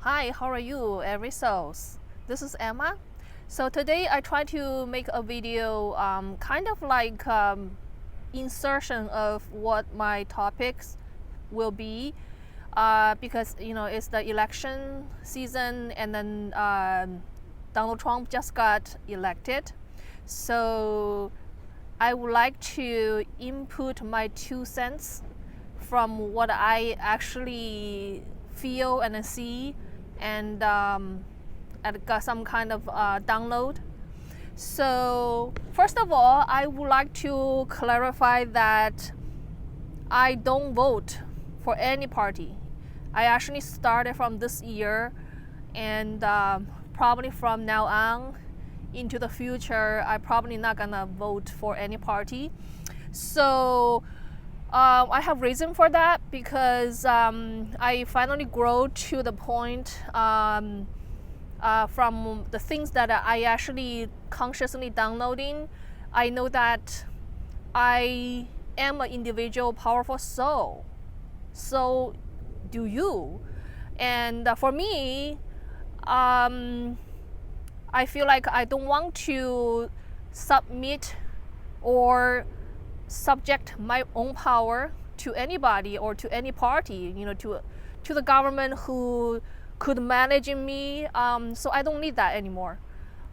Hi, how are you, every souls? This is Emma. So today I try to make a video kind of like insertion of what my topics will be because it's the election season and then Donald Trump just got elected. So I would like to input my 2 cents from what I actually feel and see, and I got some kind of download. So first of all, I would like to clarify that I don't vote for any party. I actually started from this year, and probably from now on into the future, I probably not gonna vote for any party. So I have reason for that because I finally grow to the point from the things that I actually consciously downloading. I know that I am an individual, powerful soul. So do you. And for me, I feel like I don't want to submit or subject my own power to anybody or to any party, to the government who could manage me. So I don't need that anymore.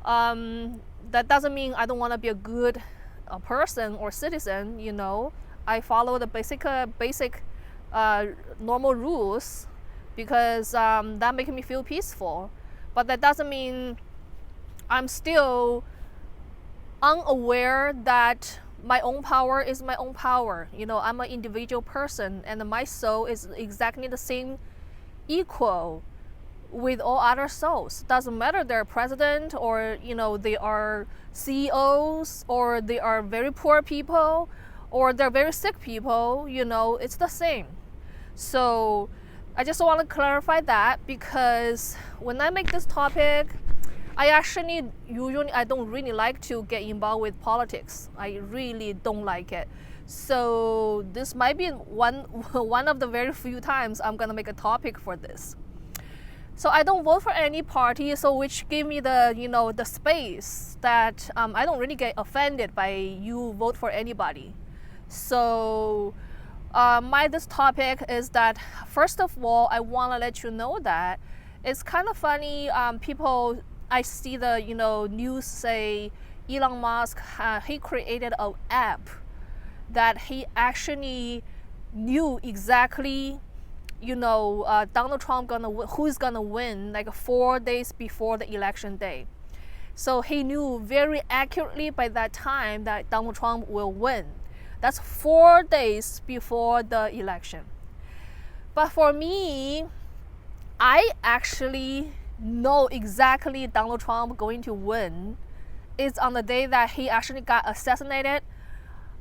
That doesn't mean I don't want to be a good person or citizen. I follow the basic normal rules because that makes me feel peaceful. But that doesn't mean I'm still unaware that my own power is my own power. I'm an individual person, and my soul is exactly the same, equal with all other souls. Doesn't matter they're president or they are CEOs or they are very poor people or they're very sick people. It's the same. So I just want to clarify that because when I make this topic, I don't really like to get involved with politics. I really don't like it. So this might be one of the very few times I'm gonna make a topic for this. So I don't vote for any party, so which give me the space that I don't really get offended by you vote for anybody. So this topic is that, first of all, I want to let you know that it's kind of funny. People, I see the news say Elon Musk he created an app that he actually knew exactly Donald Trump who's gonna win like 4 days before the election day. So he knew very accurately by that time that Donald Trump will win. That's 4 days before the election. But for me, I actually know exactly Donald Trump going to win. It's on the day that he actually got assassinated.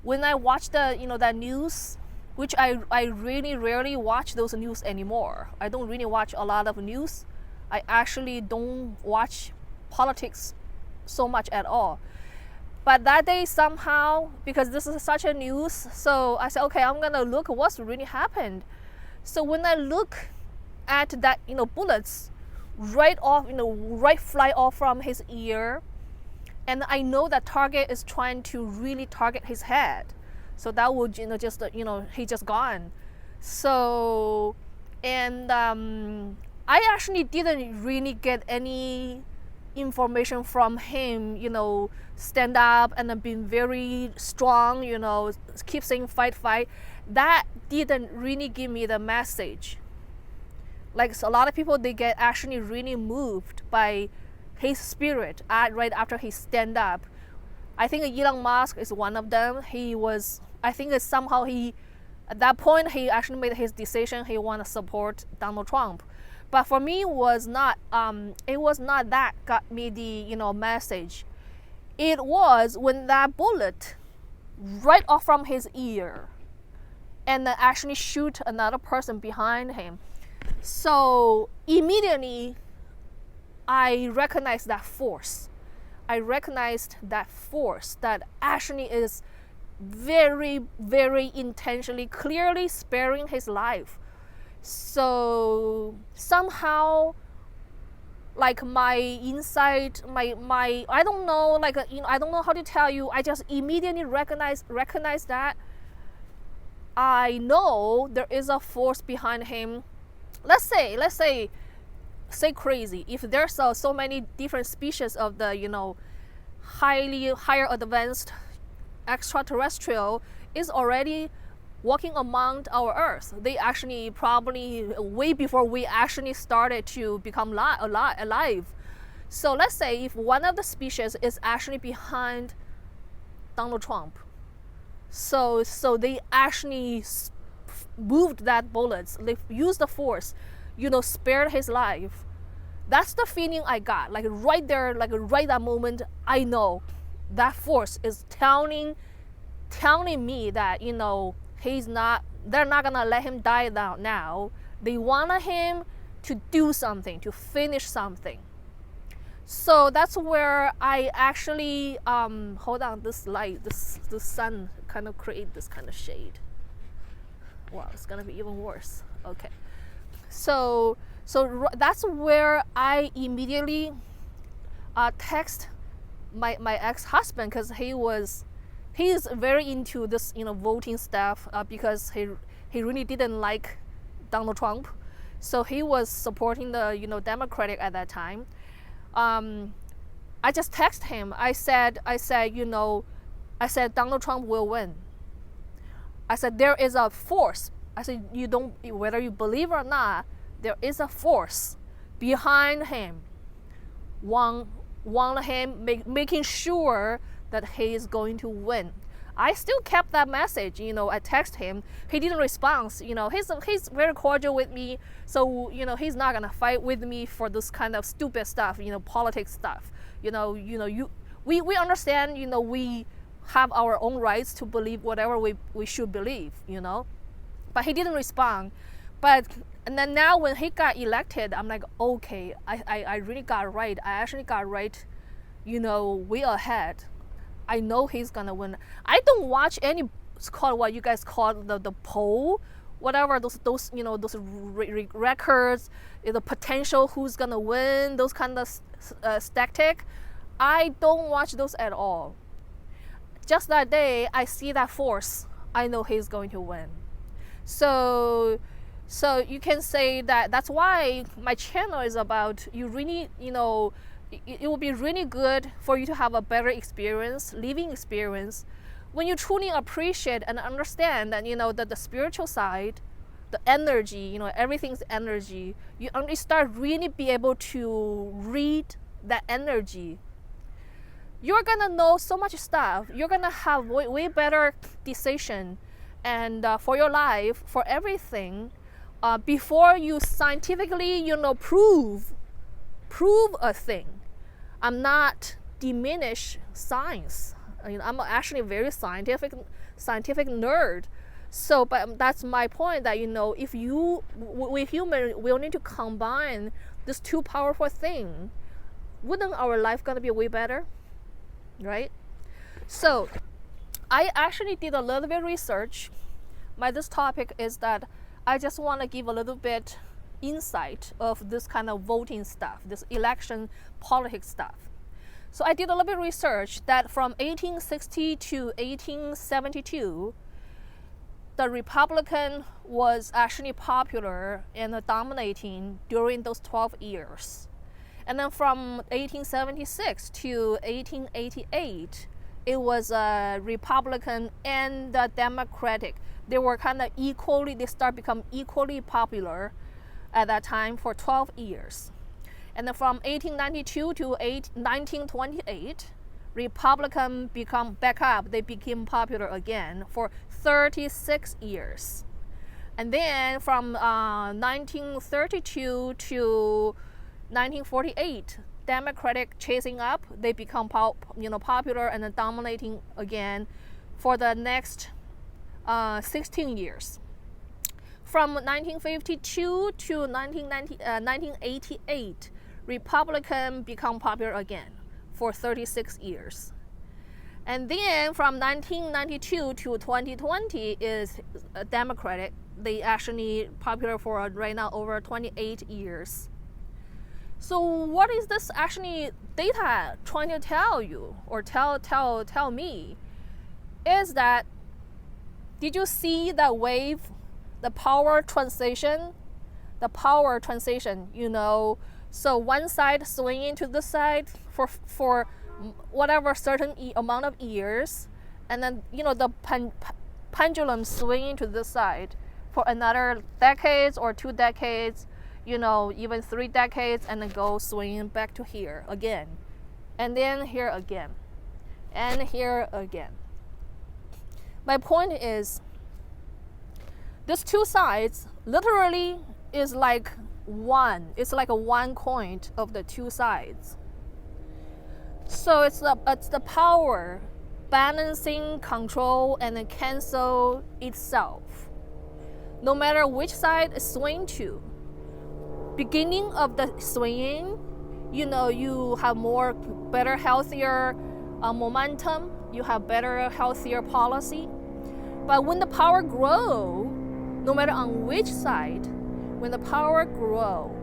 When I watch that news, which I really rarely watch those news anymore. I don't really watch a lot of news. I actually don't watch politics so much at all. But that day somehow, because this is such a news, so I said, okay, I'm gonna look what's really happened. So when I look at that, bullets right fly off from his ear, and I know that target is trying to really target his head. So that would he just gone. So and I actually didn't really get any information from him, stand up and then being very strong, keep saying fight. That didn't really give me the message. Like, so a lot of people, they get actually really moved by his spirit right after he stand up. I think Elon Musk is one of them. I think it's somehow at that point, he actually made his decision. He want to support Donald Trump. But for me, it was not that got me the message. It was when that bullet right off from his ear and then actually shoot another person behind him. So immediately I recognized that force. I recognized that force that actually is very, very intentionally, clearly sparing his life. So somehow like my inside, my I don't know, like I don't know how to tell you. I just immediately recognize that I know there is a force behind him. Let's say crazy. If there's so many different species of the higher advanced extraterrestrial is already walking among our Earth. They actually probably way before we actually started to become alive. So let's say if one of the species is actually behind Donald Trump, so they actually moved that bullets, they used the force, spared his life. That's the feeling I got. Like right there, like right that moment, I know that force is telling me that they're not gonna let him die now. They wanted him to do something, to finish something. So that's where I actually hold on, this light, this sun kind of create this kind of shade. Wow, it's gonna be even worse. Okay, so that's where I immediately text my ex-husband, because he is very into this voting stuff, because he really didn't like Donald Trump, so he was supporting the Democratic at that time. I just texted him. I said Donald Trump will win. I said there is a force. I said whether you believe or not, there is a force behind him. Want him making sure that he is going to win. I still kept that message. I text him. He didn't respond. He's very cordial with me. So he's not gonna fight with me for this kind of stupid stuff. Politics stuff. We understand. We have our own rights to believe whatever we should believe. But he didn't respond. And then now when he got elected, I'm like, okay, I really got right. I actually got right. Way ahead. I know he's gonna win. I don't watch any, it's called what you guys call the poll, whatever, those records, the potential who's gonna win, those kind of static. I don't watch those at all. Just that day, I see that force. I know he's going to win. So you can say that's why my channel is about, you really, it will be really good for you to have a better experience, living experience, when you truly appreciate and understand that, that the spiritual side, the energy, everything's energy. You only start really be able to read that energy. You're gonna know so much stuff. You're gonna have way better decision, and for your life, for everything, before you scientifically, prove a thing. I'm not diminish science. I'm actually a very scientific nerd. So, but that's my point, that if we human will need to combine these two powerful things, wouldn't our life gonna be way better, right? So, I actually did a little bit of research. This topic is that I just want to give a little bit insight of this kind of voting stuff, this election politics stuff. So I did a little bit of research that from 1860 to 1872, the Republican was actually popular and dominating during those 12 years. And then from 1876 to 1888, it was Republican and Democratic. They were kind of they start become equally popular at that time for 12 years. And then from 1892 to 1928, Republican become back up. They became popular again for 36 years. And then from 1932 to 1948, Democratic chasing up. They become popular and dominating again for the next 16 years. From 1952 to 1988, Republican become popular again for 36 years. And then from 1992 to 2020 is Democratic. They actually popular for right now over 28 years. So what is this actually data trying to tell you or tell me is that, did you see that wave, the power transition, so one side swinging to the side for whatever certain amount of years, and then the pendulum swinging to this side for another decades or 2 decades, even 3 decades, and then go swinging back to here again, and then here again, and here again. My point is, these two sides literally is like one. It's like a one coin of the two sides. So it's the power balancing, control, and then cancel itself. No matter which side it swing to. Beginning of the swinging, you have better, healthier momentum. You have better, healthier policy. But when the power grow, no matter on which side, when the power grow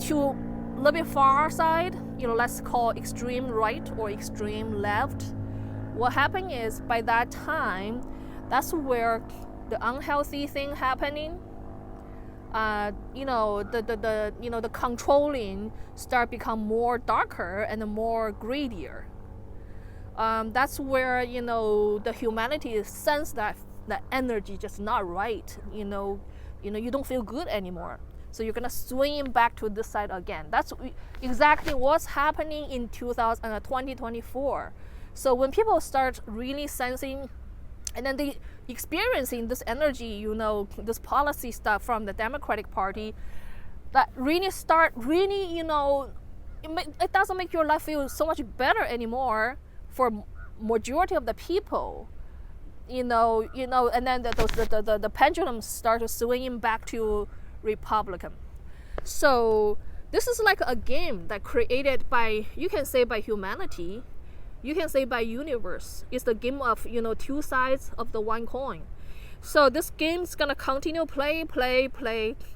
to a little bit far side, let's call extreme right or extreme left, what happens is, by that time, that's where the unhealthy thing happening. The controlling start become more darker and more greedier. That's where the humanity sense that the energy just not right. You don't feel good anymore. So you're gonna swing back to this side again. That's exactly what's happening in 2024. So when people start really sensing, and then they experiencing this energy, this policy stuff from the Democratic Party, that really it doesn't make your life feel so much better anymore for majority of the people. And then the pendulum started swinging back to Republican. So this is like a game that created by, you can say, by humanity, you can say by universe. It's the game of two sides of the one coin. So this game is gonna continue play,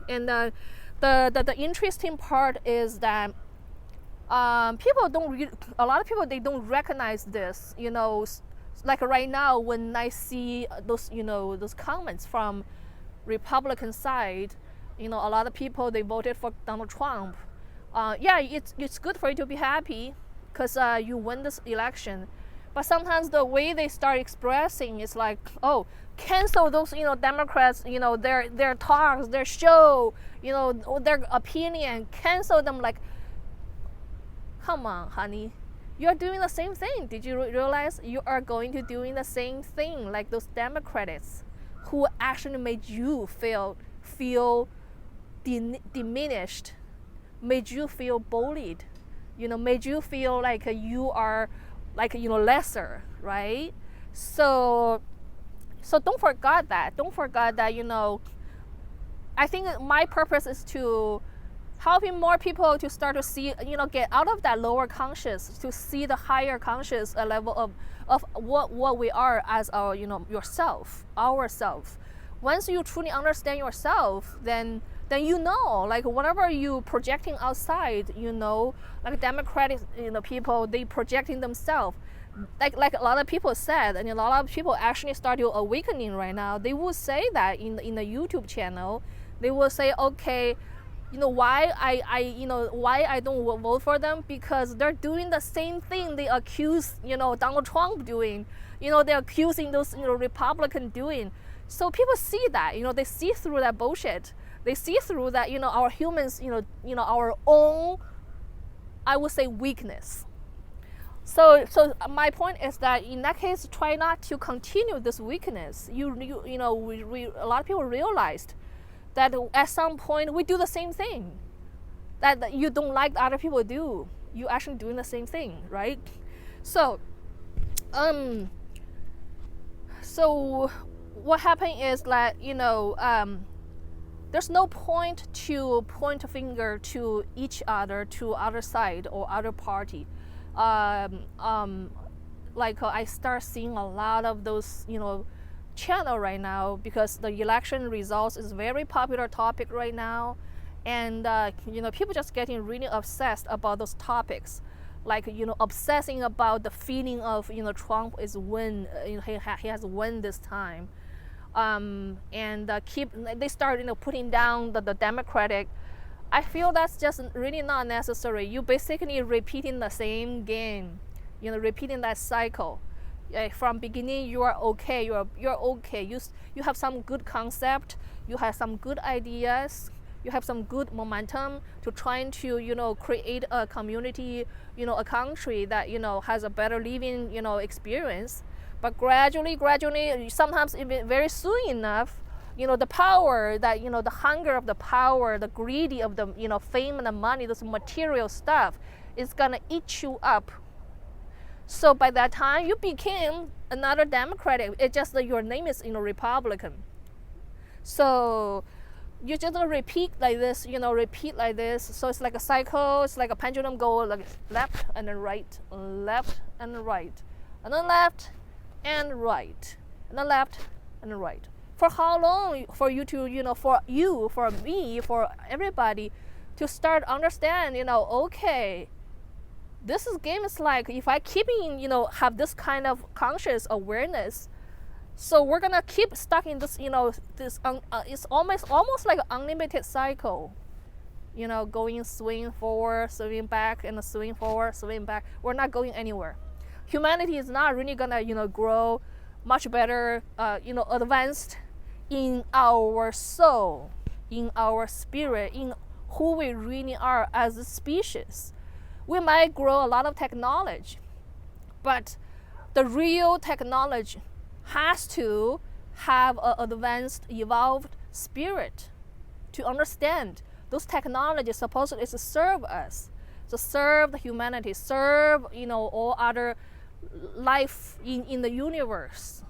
and the interesting part is that people don't a lot of people, they don't recognize this. Like right now, when I see those comments from Republican side, a lot of people, they voted for Donald Trump. It's good for you to be happy because you win this election, but sometimes the way they start expressing is like, oh, cancel those Democrats, their talks, their show, their opinion, cancel them. Like, come on, honey. You're doing the same thing. Did you realize you are going to doing the same thing like those Democrats who actually made you feel diminished, made you feel bullied, made you feel like you are lesser, right? So don't forget that. I think my purpose is to helping more people to start to see, get out of that lower conscious, to see the higher conscious level of what we are as our, ourself. Once you truly understand yourself, then like whatever you projecting outside, like Democratic, people, they projecting themselves. Like a lot of people said, and a lot of people actually start to awakening right now. They will say that in the YouTube channel, they will say, okay, why I don't vote for them, because they're doing the same thing they accuse Donald Trump doing, they're accusing those Republican doing. So people see that, they see through that bullshit. They see through that, our humans, our own, I would say, weakness. So my point is that in that case, try not to continue this weakness. A lot of people realized that at some point we do the same thing that you don't like other people do. You actually doing the same thing, right? So what happened is that there's no point to point a finger to each other, to other side or other party. I start seeing a lot of those channel right now, because the election results is very popular topic right now, And people just getting really obsessed about those topics, like obsessing about the feeling of Trump is win, he has won this time, and they start putting down the Democratic. I feel that's just really not necessary. You basically repeating the same game, repeating that cycle. From beginning you are okay, you're okay. You have some good concept, you have some good ideas, you have some good momentum to trying to create a community, a country that has a better living experience. But gradually, sometimes even very soon enough, the power that the hunger of the power, the greedy of the fame and the money, this material stuff, is gonna eat you up. So by that time you became another Democratic. It's just that your name is Republican. So you just repeat like this, repeat like this. So it's like a cycle. It's like a pendulum go like left and then right, left and right, and then left and right, and then left and right. For how long? For you to for you, for me, for everybody, to start understand. Okay, this game is like, if I keep have this kind of conscious awareness, so we're gonna keep stuck in this it's almost like an unlimited cycle, going swing forward, swing back, and swing forward, swing back. We're not going anywhere. Humanity is not really gonna grow much better, advanced in our soul, in our spirit, in who we really are as a species. We might grow a lot of technology, but the real technology has to have an advanced, evolved spirit to understand those technologies supposedly is to serve us, to serve the humanity, serve all other life in the universe.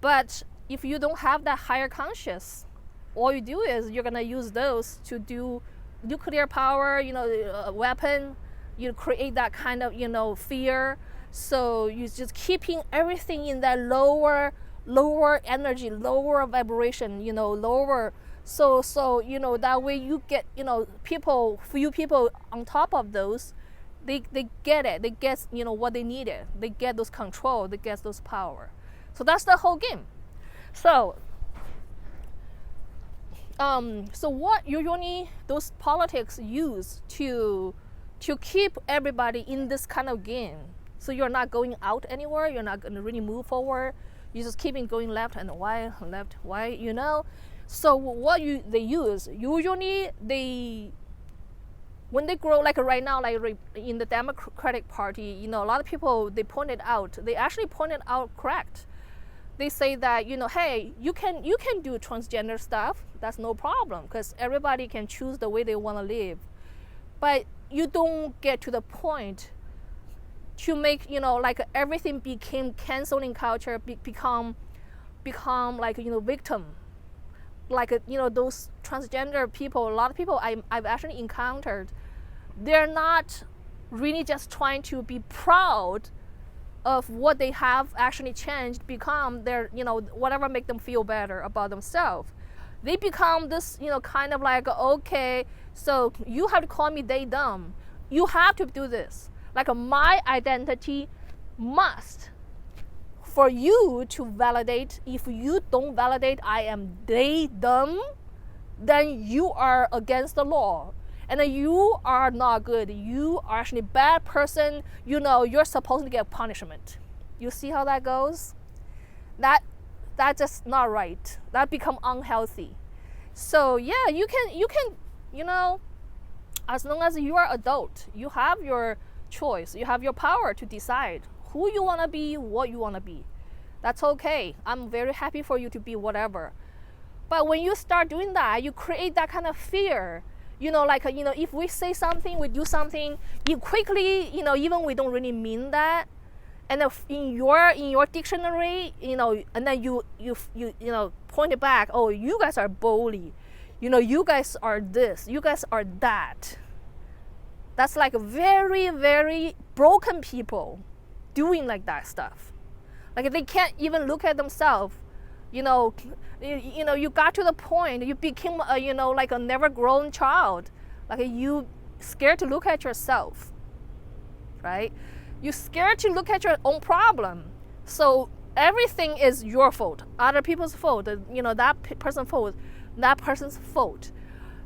But if you don't have that higher conscious, all you do is you're gonna use those to do nuclear power, a weapon. You create that kind of fear. So you're just keeping everything in that lower energy, lower vibration, lower. So that way you get few people on top of those, they get it. They get what they needed. They get those control. They get those power. So that's the whole game. So what usually those politics use to keep everybody in this kind of game. So you're not going out anywhere. You're not going to really move forward. You just keeping going left and right, left, right. So what they use usually, when they grow, like right now, like in the Democratic Party, a lot of people, they actually pointed out correct. They say that hey, you can do transgender stuff. That's no problem, because everybody can choose the way they want to live. But you don't get to the point to make like everything became canceling culture, become like victim. Like those transgender people, a lot of people I've actually encountered, they're not really just trying to be proud of what they have actually changed, become their whatever make them feel better about themselves. They become this kind of like, okay, so you have to call me they them, you have to do this, like my identity must, for you to validate. If you don't validate I am they them, then you are against the law, and then you are not good, you are actually a bad person, you're supposed to get punishment. You see how that goes? That's just not right. That become unhealthy. So yeah, you can as long as you are adult, you have your choice, you have your power to decide who you want to be, what you want to be. That's okay. I'm very happy for you to be whatever. But when you start doing that, you create that kind of fear. If we say something, we do something, you quickly, even we don't really mean that. And then in your dictionary, and then you point it back. Oh, you guys are bully. You guys are this. You guys are that. That's like very, very broken people doing like that stuff. Like they can't even look at themselves You got to the point, you became, like a never grown child. Like you scared to look at yourself, right? You're scared to look at your own problem. So everything is your fault, other people's fault, that person's fault, that person's fault.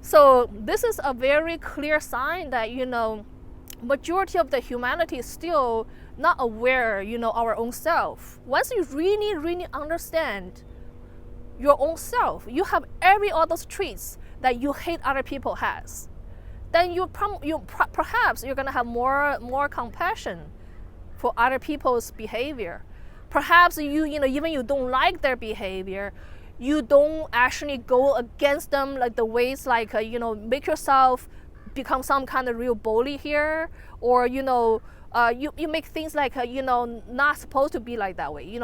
So this is a very clear sign that, majority of the humanity is still not aware, our own self. Once you really, really understand your own self, you have every all those traits that you hate other people has, then perhaps you're gonna have more compassion for other people's behavior. Perhaps even you don't like their behavior, you don't actually go against them like the ways like make yourself become some kind of real bully here, or you make things like not supposed to be like that way.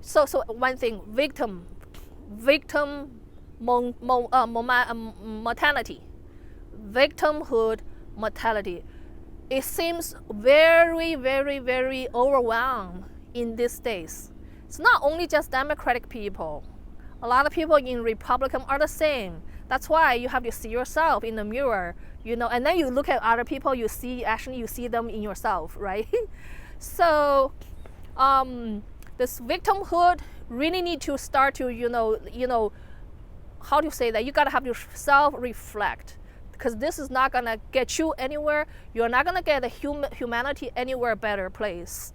So one thing, victim mentality, victimhood mentality. It seems very, very, very overwhelmed in these days. It's not only just Democratic people. A lot of people in Republican are the same. That's why you have to see yourself in the mirror, and then you look at other people, you see them in yourself, right? So this victimhood really need to start to, how do you say that? You gotta have to self-reflect, because this is not gonna get you anywhere. You're not gonna get the humanity anywhere better place.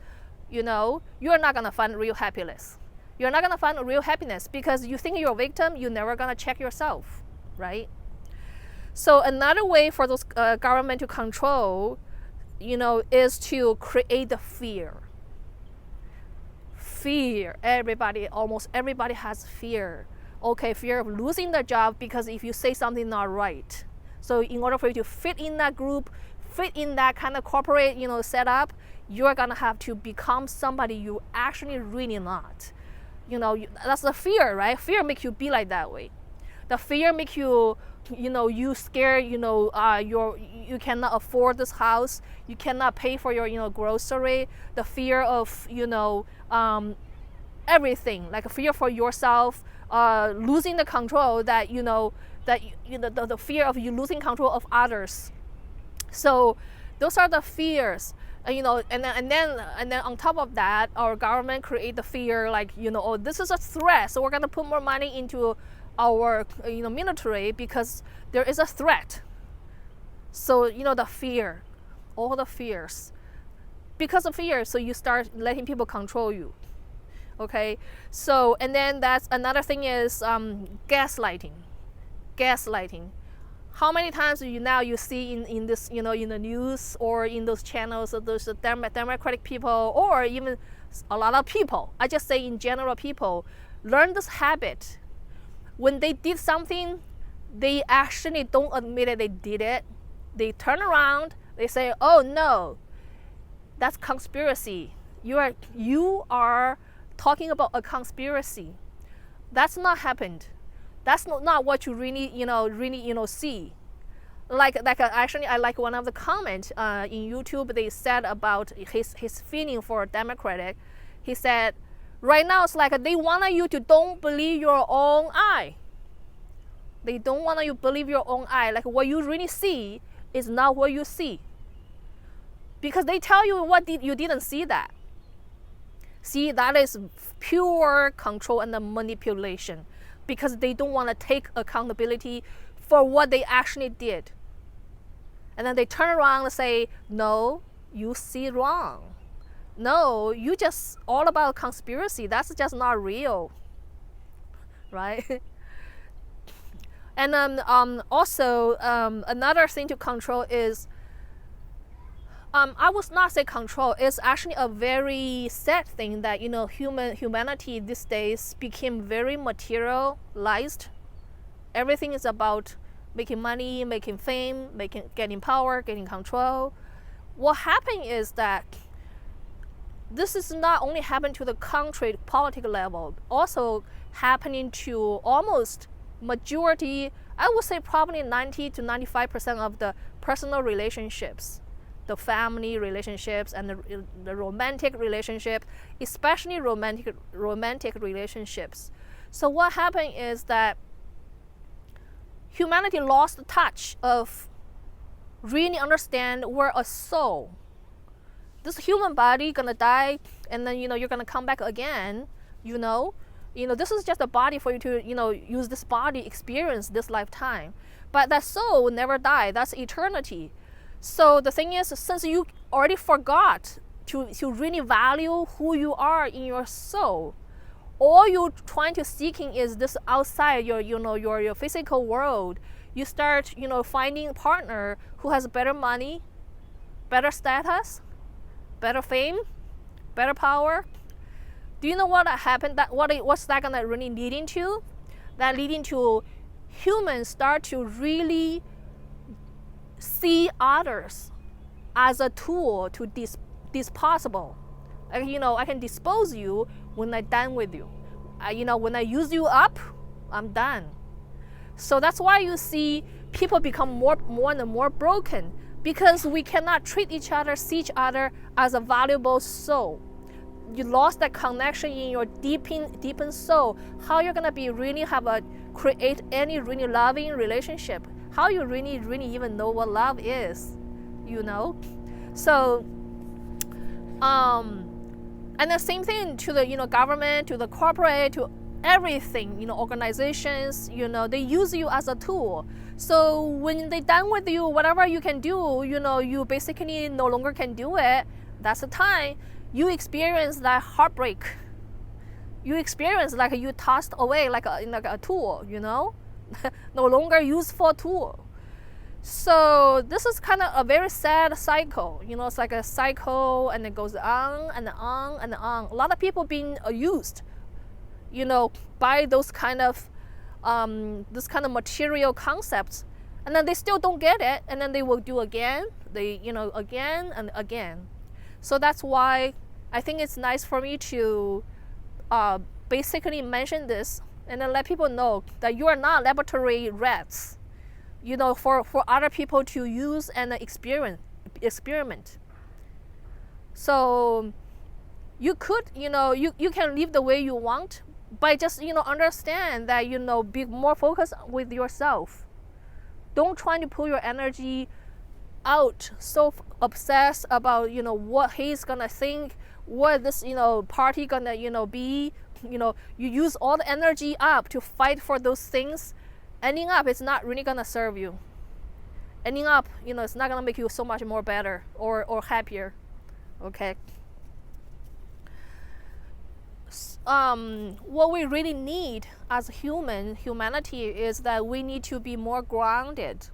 You're not gonna find real happiness. You're not gonna find real happiness because you think you're a victim. You're never gonna check yourself, right? So another way for those government to control, is to create the fear. Fear. Almost everybody has fear. Okay, fear of losing the job because if you say something not right. So in order for you to fit in that group, fit in that kind of corporate, setup, you're gonna have to become somebody you actually really not. That's the fear, right? Fear makes you be like that way. The fear makes you, you scared. You cannot afford this house. You cannot pay for your, grocery. The fear of, everything, like a fear for yourself, losing the control that the fear of you losing control of others. So those are the fears. And then on top of that, our government create the fear like, oh, this is a threat, so we're gonna put more money into our military because there is a threat. So the fear, all the fears, because of fear, so you start letting people control you. Okay, so and then that's another thing is gaslighting. How many times do you see in this, in the news or in those channels of those Democratic people, or even a lot of people, I just say in general, people learn this habit. When they did something, they actually don't admit that they did it. They turn around, they say, oh no, that's conspiracy. You are talking about a conspiracy. That's not happened. That's not what you really see. Actually, I like one of the comments in YouTube. They said about his feeling for Democratic. He said, right now it's like they want you to don't believe your own eye. They don't want you to believe your own eye. Like what you really see is not what you see. Because they tell you you didn't see that. See, that is pure control and manipulation. Because they don't want to take accountability for what they actually did. And then they turn around and say, no, you see wrong. No, you just all about conspiracy. That's just not real. Right? And also, another thing to control is, I would not say control. It's actually a very sad thing that humanity these days became very materialized. Everything is about making money, making fame, getting power, getting control. What happened is that this is not only happening to the country political level, also happening to almost majority. I would say probably 90 to 95% of the personal relationships. The family relationships and the romantic relationship, especially romantic relationships. So what happened is that humanity lost the touch of really understand we're a soul. This human body gonna die, and then you're gonna come back again. This is just a body for you to use this body, experience this lifetime. But that soul will never die. That's eternity. So the thing is, since you already forgot to really value who you are in your soul, all you're trying to seeking is this outside your physical world. You start finding a partner who has better money, better status, better fame, better power. Do you know what happened? What's that gonna really leading to? That leading to humans start to really see others as a tool to disposable. I can dispose you when I'm done with you. When I use you up, I'm done. So that's why you see people become more and more broken, because we cannot treat each other, see each other as a valuable soul. You lost that connection in your deepened soul. How you're gonna be really create any really loving relationship? How you really even know what love is? So and the same thing to the government, to the corporate, to everything, organizations, they use you as a tool. So when they're done with you, whatever you can do, you basically no longer can do it. That's the time you experience that heartbreak. You experience like you tossed away like a tool, no longer useful tool. So this is kind of a very sad cycle. It's like a cycle, and it goes on and on and on. A lot of people being used, by those kind of this kind of material concepts, and then they still don't get it, and then they will do again, again and again. So that's why I think it's nice for me to basically mention this and then let people know that you are not laboratory rats, for other people to use and experiment. So you could, you can live the way you want, but just, understand that, be more focused with yourself. Don't try to pull your energy out, so obsessed about, what he's gonna think, what this, party gonna, be. You use all the energy up to fight for those things. Ending up, it's not really gonna serve you. Ending up, it's not gonna make you so much more better or happier. Okay. What we really need as humanity is that we need to be more grounded.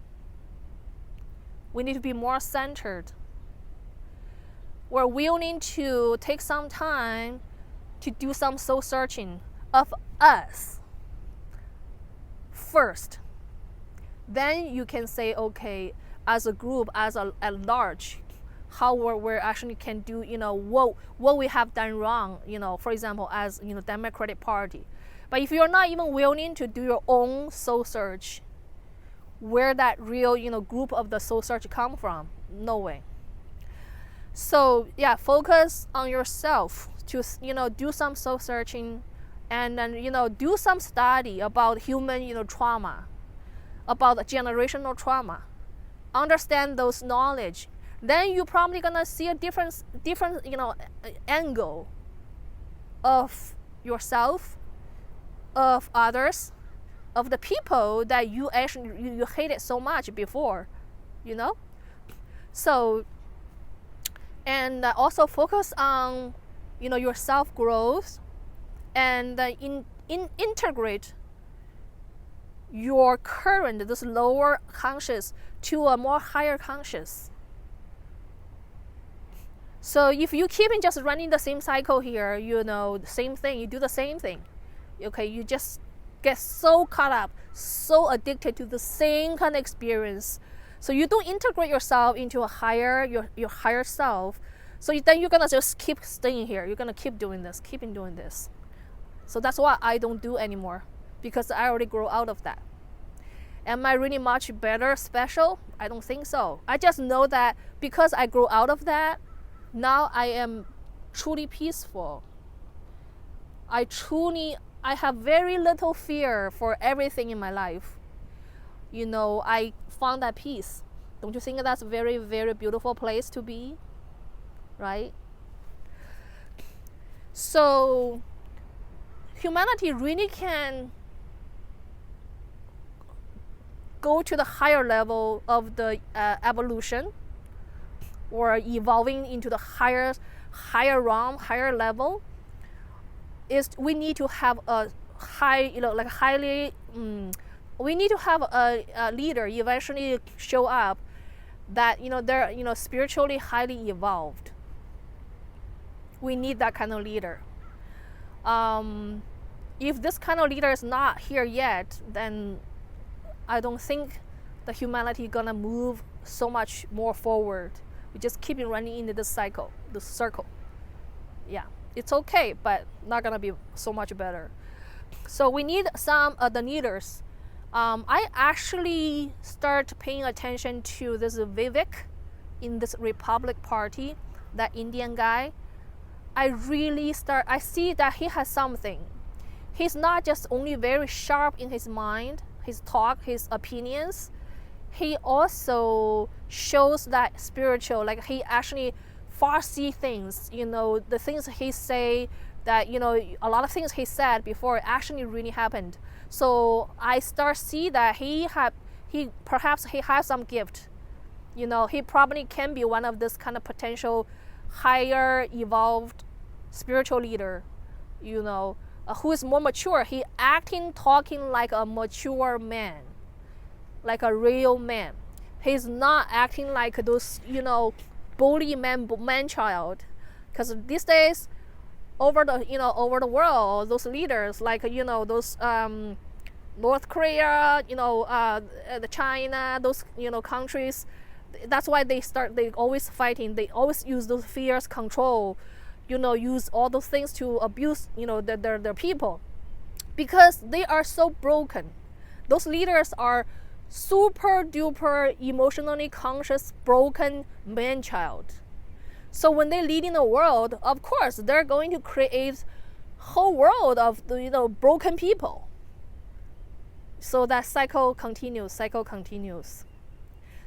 We need to be more centered. We're willing to take some time to do some soul searching of us first. Then you can say, okay, as a group, at large, how we actually can do, what we have done wrong, for example, as, Democratic Party. But if you're not even willing to do your own soul search, where that real, group of the soul search come from, no way. So yeah, focus on yourself to, do some soul searching, and then, do some study about human, trauma, about generational trauma. Understand those knowledge. Then you're probably gonna see a different, angle of yourself, of others, of the people that you actually you hated so much before, So, and also focus on, your self growth, and integrate your current, this lower conscious, to a more higher conscious. So if you keep just running the same cycle here, the same thing, you do the same thing, okay, you just get so caught up, so addicted to the same kind of experience. So you don't integrate yourself into a higher, your higher self. So then you're gonna just keep staying here. You're gonna keep doing this, keeping doing this. So that's what I don't do anymore, because I already grew out of that. Am I really much better, special? I don't think so. I just know that because I grew out of that, now I am truly peaceful. I I have very little fear for everything in my life. I found that peace. Don't you think that's a very, very beautiful place to be? Right? So humanity really can go to the higher level of the evolution, or evolving into the higher realm, higher level. Is we need to have a high, we need to have a leader eventually show up that they're spiritually highly evolved. We need that kind of leader. If this kind of leader is not here yet, then I don't think the humanity gonna move so much more forward. We just keep running into this circle. Yeah, it's okay, but not gonna be so much better. So we need some of the leaders. I actually start paying attention to this Vivek in this Republic Party, that Indian guy. I see that he has something. He's not just only very sharp in his mind, his talk, his opinions. He also shows that spiritual, like he actually foresee things, the things he say, that a lot of things he said before actually really happened. So I start see that he perhaps has some gift. He probably can be one of this kind of potential higher evolved spiritual leader, who is more mature. He talking like a mature man, like a real man. He's not acting like those, bully man child. Because these days, over the world, those leaders, like those North Korea, the China, those countries. That's why they always fighting. They always use those fears, control, use all those things to abuse, their people, because they are so broken. Those leaders are super duper emotionally conscious, broken man-child. So when they lead in the world, of course, they're going to create whole world of broken people. So that cycle continues.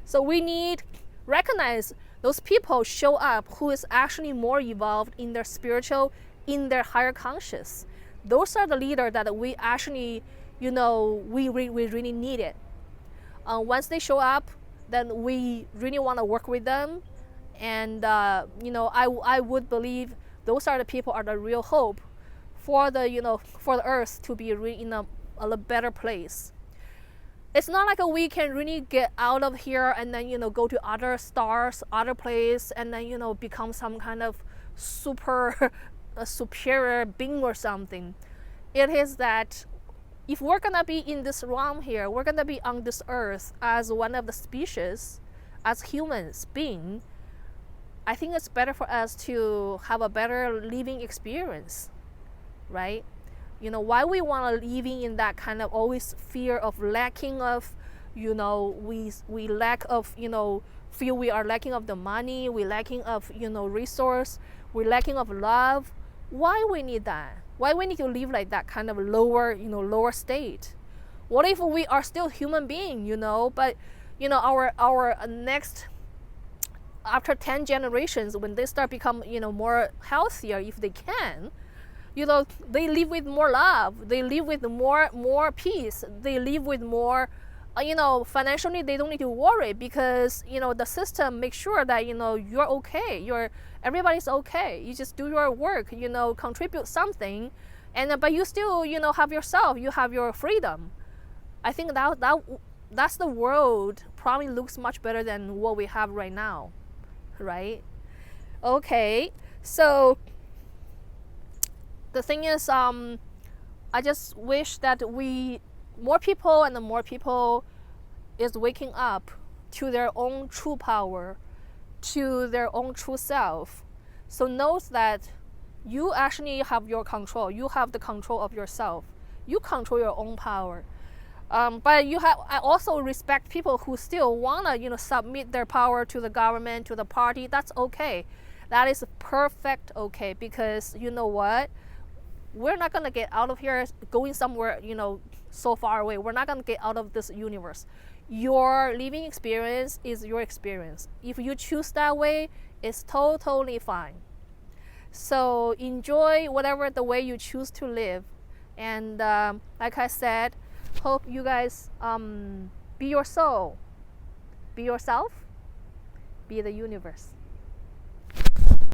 So we need recognize those people show up who is actually more evolved in their spiritual, in their higher conscious. Those are the leaders that we actually, we really need it. Once they show up, then we really want to work with them. And, I would believe those are the people are the real hope for for the earth to be really in a better place. It's not like we can really get out of here and then, go to other stars, other place, and then, become some kind of superior being or something. It is that if we're going to be in this realm here, we're going to be on this earth as one of the species, as humans being, I think it's better for us to have a better living experience, right? Why we want to living in that kind of always fear of lacking of, we lack of, feel we are lacking of the money, we lacking of, resource, we're lacking of love. Why we need that? Why we need to live like that kind of lower state? What if we are still human being, but, our next, after 10 generations, when they start become, more healthier, if they can, they live with more love, they live with more peace, they live with more, financially they don't need to worry, because, the system makes sure that, you're okay, everybody's okay. You just do your work, contribute something, and but you still, have yourself, you have your freedom. I think that's the world probably looks much better than what we have right now, right? Okay, so the thing is, I just wish that more people is waking up to their own true power, to their own true self. So knows that you actually have your control. You have the control of yourself. You control your own power. But I also respect people who still wanna, submit their power to the government, to the party. That's okay. That is perfect okay, because you know what? we're not gonna get out of here going somewhere, so far away. We're not gonna get out of this universe. Your living experience is your experience. If you choose that way, it's totally fine. So enjoy whatever the way you choose to live. And like I said, hope you guys be your soul, be yourself, be the universe.